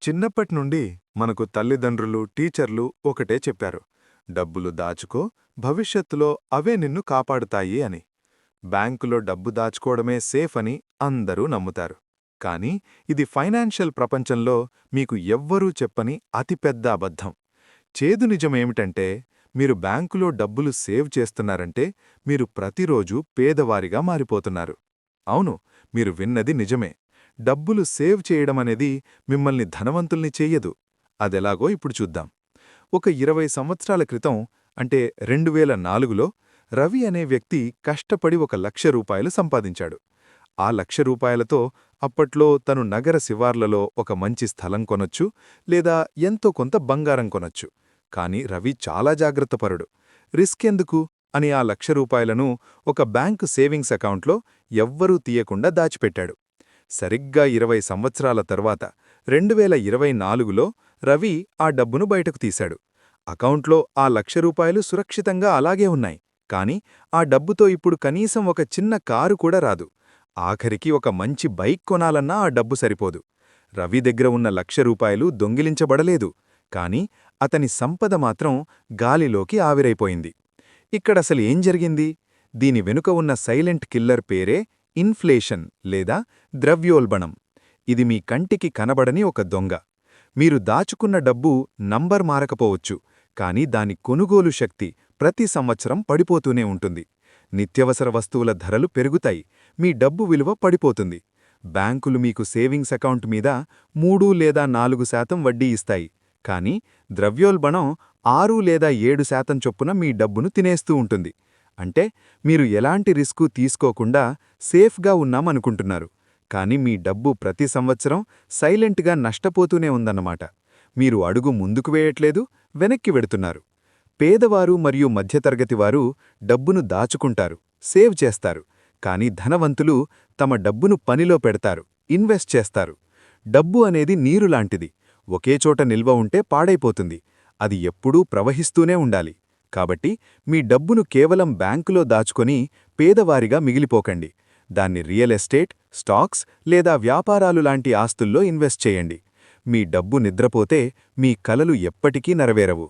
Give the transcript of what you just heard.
చిన్నప్పట్నుండి మనకు తల్లిదండ్రులు, టీచర్లు ఒకటే చెప్పారు. డబ్బులు దాచుకో, భవిష్యత్తులో అవే నిన్ను కాపాడుతాయి అని. బ్యాంకులో డబ్బు దాచుకోవడమే సేఫ్ అని అందరూ నమ్ముతారు. కానీ ఇది ఫైనాన్షియల్ ప్రపంచంలో మీకు ఎవ్వరూ చెప్పని అతిపెద్ద అబద్ధం. చేదు నిజమేమిటంటే, మీరు బ్యాంకులో డబ్బులు సేవ్ చేస్తున్నారంటే మీరు ప్రతిరోజూ పేదవారిగా మారిపోతున్నారు. అవును, మీరు విన్నది నిజమే. డబ్బులు సేవ్ చేయడమనేది మిమ్మల్ని ధనవంతుల్ని చెయ్యదు. అదెలాగో ఇప్పుడు చూద్దాం. ఒక 20 సంవత్సరాల క్రితం, అంటే 2004లో రవి అనే వ్యక్తి కష్టపడి ₹1,00,000 సంపాదించాడు. ఆ ₹1,00,000తో అప్పట్లో తను నగర శివార్లలో ఒక మంచి స్థలం కొనొచ్చు, లేదా ఎంతో కొంత బంగారం కొనొచ్చు. కాని రవి చాలా జాగ్రత్తపరుడు. రిస్క్ ఎందుకు అని ఆ ₹1,00,000ను ఒక బ్యాంకు సేవింగ్స్ అకౌంట్లో ఎవ్వరూ తీయకుండా దాచిపెట్టాడు. సరిగ్గా 20 సంవత్సరాల తర్వాత 2024లో రవి ఆ డబ్బును బయటకు తీశాడు. అకౌంట్లో ఆ ₹1,00,000 సురక్షితంగా అలాగే ఉన్నాయి. కాని ఆ డబ్బుతో ఇప్పుడు కనీసం ఒక చిన్న కారు కూడా రాదు. ఆఖరికి ఒక మంచి బైక్ కొనాలన్నా ఆ డబ్బు సరిపోదు. రవి దగ్గర ఉన్న ₹1,00,000 దొంగిలించబడలేదు. కాని అతని సంపద మాత్రం గాలిలోకి ఆవిరైపోయింది. ఇక్కడసలు ఏం జరిగింది? దీని వెనుక ఉన్న సైలెంట్ కిల్లర్ పేరే ఇన్ఫ్లేషన్ లేదా ద్రవ్యోల్బణం. ఇది మీ కంటికి కనబడని ఒక దొంగ. మీరు దాచుకున్న డబ్బు నంబర్ మారకపోవచ్చు, కాని దాని కొనుగోలు శక్తి ప్రతి సంవత్సరం పడిపోతూనే ఉంటుంది. నిత్యవసర వస్తువుల ధరలు పెరుగుతాయి, మీ డబ్బు విలువ పడిపోతుంది. బ్యాంకులు మీకు సేవింగ్స్ అకౌంట్ మీద 3 లేదా 4% వడ్డీ ఇస్తాయి. కాని ద్రవ్యోల్బణం 6 లేదా 7% చొప్పున మీ డబ్బును తినేస్తూ ఉంటుంది. అంటే మీరు ఎలాంటి రిస్కు తీసుకోకుండా సేఫ్గా ఉన్నామనుకుంటున్నారు. కాని మీ డబ్బు ప్రతి సంవత్సరం సైలెంట్గా నష్టపోతూనే ఉందన్నమాట. మీరు అడుగు ముందుకు వేయట్లేదు, వెనక్కి వెడుతున్నారు. పేదవారు మరియు మధ్యతరగతివారు డబ్బును దాచుకుంటారు, సేవ్ చేస్తారు. కాని ధనవంతులు తమ డబ్బును పనిలో పెడతారు, ఇన్వెస్ట్ చేస్తారు. డబ్బు అనేది నీరులాంటిది. ఒకేచోట నిల్వ ఉంటే పాడైపోతుంది. అది ఎప్పుడూ ప్రవహిస్తూనే ఉండాలి. కాబట్టి మీ డబ్బును కేవలం బ్యాంకులో దాచుకొని పేదవారిగా మిగిలిపోకండి. దాన్ని రియల్ ఎస్టేట్, స్టాక్స్ లేదా వ్యాపారాలు లాంటి ఆస్తుల్లో ఇన్వెస్ట్ చేయండి. మీ డబ్బు నిద్రపోతే మీ కలలు ఎప్పటికీ నెరవేరవు.